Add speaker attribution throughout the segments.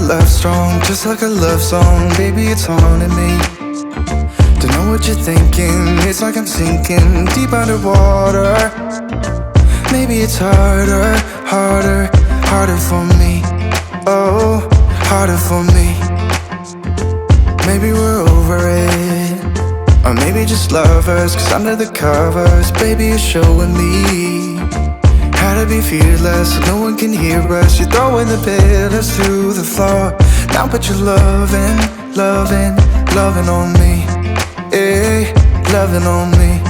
Speaker 1: love strong, just like a love song. Baby, it's haunting me. Don't know what you're thinking. It's like I'm sinking deep underwater. Maybe it's harder, harder, harder for me. Oh, harder for me. Maybe we're over it, or maybe just lovers. Cause under the covers, baby, you're showing me how to be fearless so no one can hear us. You're throwing the pillars through the floor. Now put your loving, loving, loving on me. Hey, loving on me.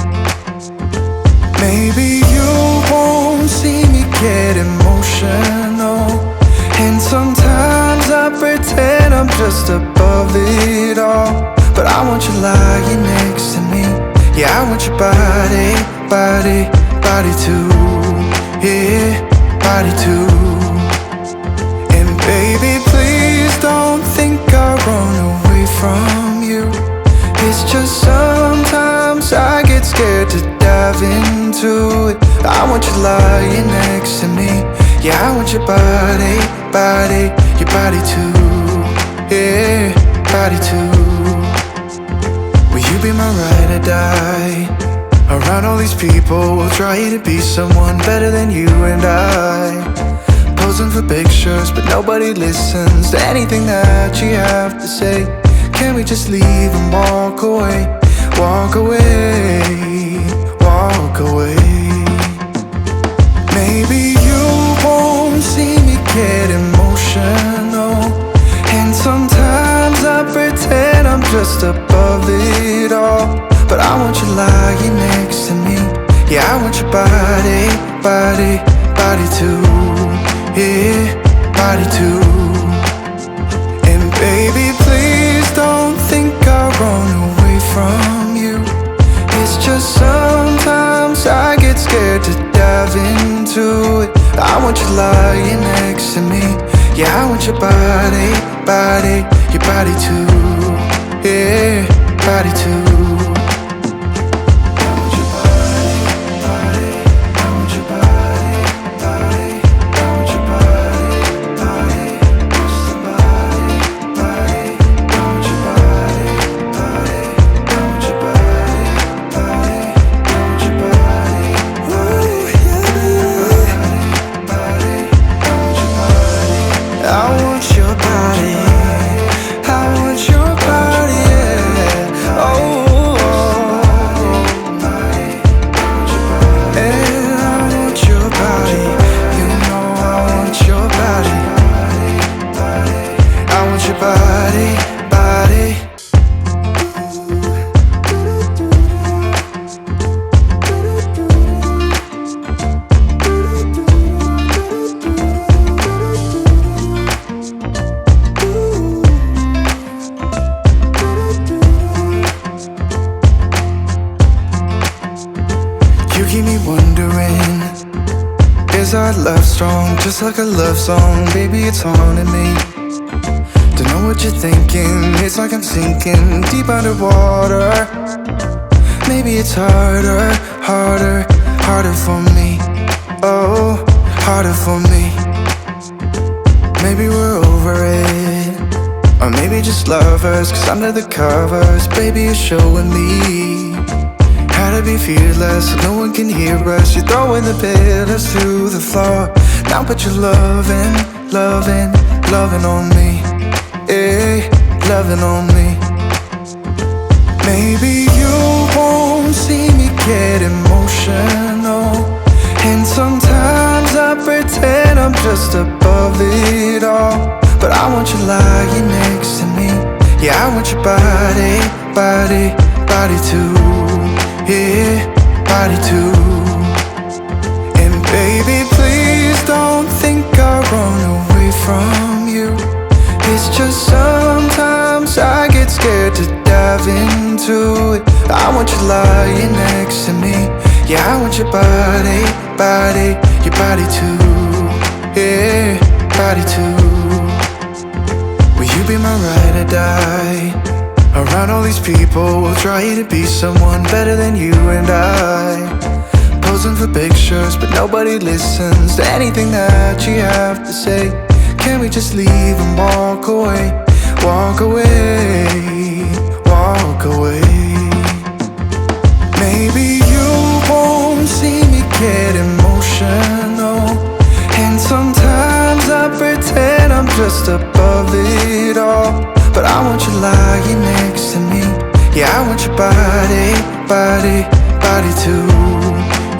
Speaker 1: Maybe you won't see me get emotional, and sometimes I pretend I'm just above it all. But I want you lying next to me. Yeah, I want your body, body, body too. Yeah, body too. And baby, please don't think I run away from you. It's just sometimes I get scared to dive into it. I want you lying next to me. Yeah, I want your body, body, your body too. Yeah, body too. Will you be my ride or die? Around all these people, we'll try to be someone better than you and I. Posing for pictures, but nobody listens to anything that you have to say. Can we just leave and walk away? Walk away, walk away. Maybe you won't see me get emotional, and sometimes I pretend I'm just above it all. But I want you lying next to me. Yeah, I want your body, body, body too. Yeah, body too. And baby, please don't think I run away from you. It's just sometimes I get scared to dive into it. I want you lying next to me. Yeah, I want your body, body, your body too. Yeah, body too. You keep me wondering, is our love strong, just like a love song? Baby, it's haunting me. Don't know what you're thinking. It's like I'm sinking deep underwater. Maybe it's harder, harder, harder for me. Oh, harder for me. Maybe we're over it, or maybe just lovers. Cause under the covers, baby, you're showing me how to be fearless so no one can hear us. You're throwing the pillars through the floor. Now put your loving, loving, loving on me. Hey, loving on me. Maybe you won't see me get emotional, and sometimes I pretend I'm just above it all. But I want you lying next to me. Yeah, I want your body, body, body too. Yeah, body too. And baby, please don't think I run away from you. It's just sometimes I get scared to dive into it. I want you lying next to me. Yeah, I want your body, body, your body too. Yeah, body too. Will you be my ride or die? Around all these people, we'll try to be someone better than you and I. Posing for pictures, but nobody listens to anything that you have to say. Can we just leave and walk away? Walk away, walk away. Maybe you won't see me get emotional, and sometimes I pretend I'm just above it all. But I want you lying next to me. Yeah, I want your body, body, body too.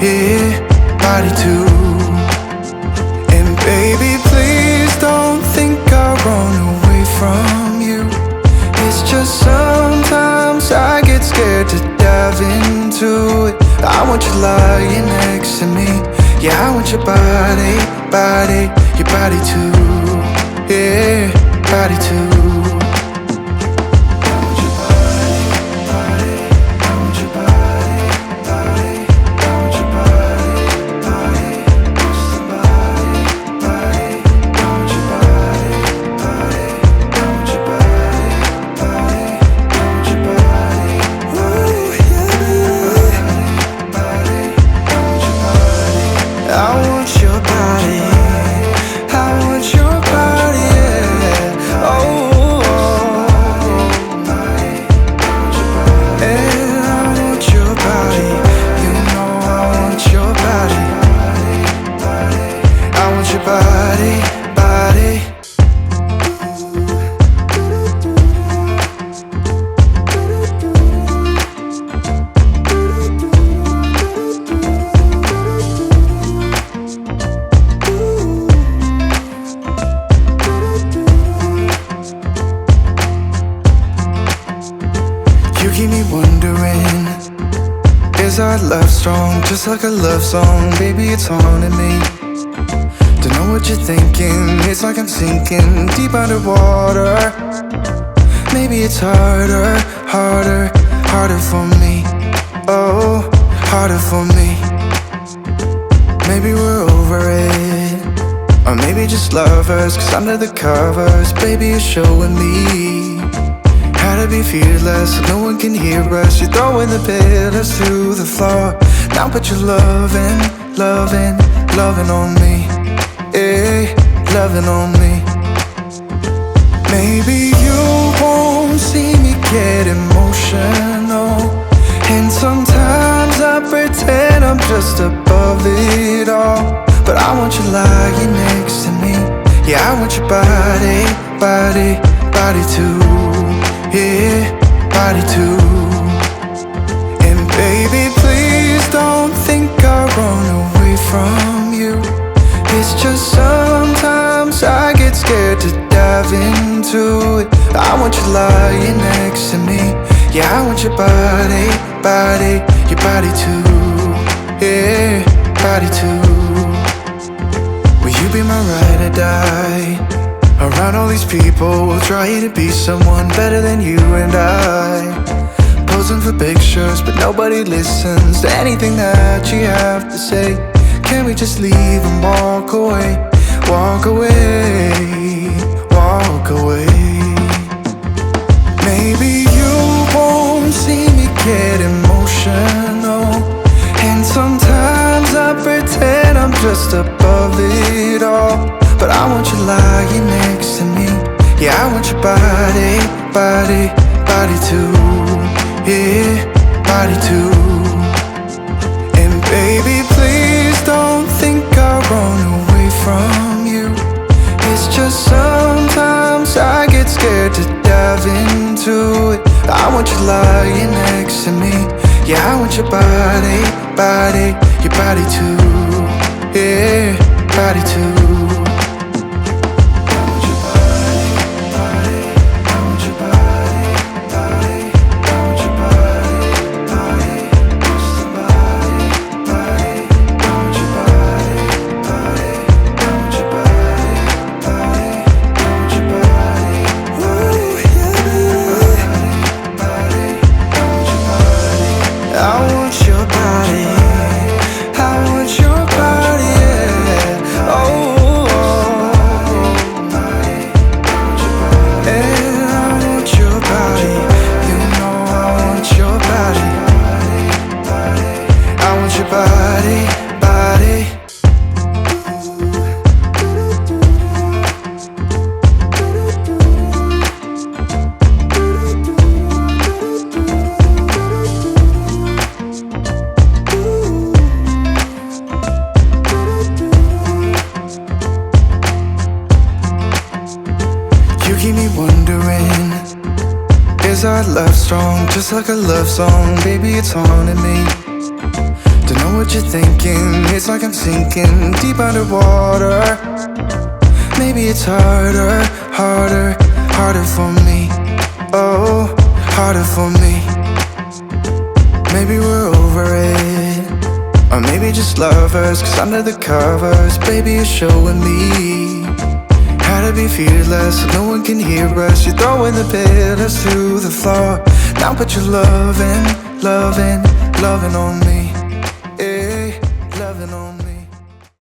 Speaker 1: Yeah, body too. And baby, please don't think I'll run away from you. It's just sometimes I get scared to dive into it. I want you lying next to me. Yeah, I want your body, body, your body too. Yeah, body too. Body, body. You keep me wondering, is our love strong? Just like a love song, baby, it's haunting me. Don't know what you're thinking, it's like I'm sinking deep underwater. Maybe it's harder, harder, harder for me. Oh, harder for me. Maybe we're over it, or maybe just lovers. Cause under the covers, baby, you're showing me how to be fearless so no one can hear us. You're throwing the pillars through the floor. Now put your loving, loving, loving on me. Hey, loving on me. Maybe you won't see me get emotional, and sometimes I pretend I'm just above it all. But I want you lying next to me. Yeah, I want your body, body, body too. Yeah, body too. And baby, please don't think I'll run away from you. It's just sometimes I get scared to dive into it. I want you lying next to me. Yeah, I want your body, body, your body too. Yeah, body too. Will you be my ride or die? Around all these people, trying to be someone better than you and I. Posing for pictures, but nobody listens to anything that you have to say. Can we just leave and walk away? Walk away, walk away. Maybe you won't see me get emotional, and sometimes I pretend I'm just above it all. But I want you lying next to me. Yeah, I want your body, body, body too. Yeah, body too. And baby, please don't think I'll run away from you. It's just sometimes I get scared to dive into it. I want you lying next to me. Yeah, I want your body, body, your body too. Yeah, body too. I want your body, yeah. Oh, like a love song, baby, it's haunting me. Don't know what you're thinking, it's like I'm sinking deep underwater. Maybe it's harder, harder, harder for me. Oh, harder for me. Maybe we're over it, or maybe just lovers, cause under the covers, baby, you're showing me how to be fearless so no one can hear us. You're throwing the pillars to the floor. Now put your loving, loving, loving on me.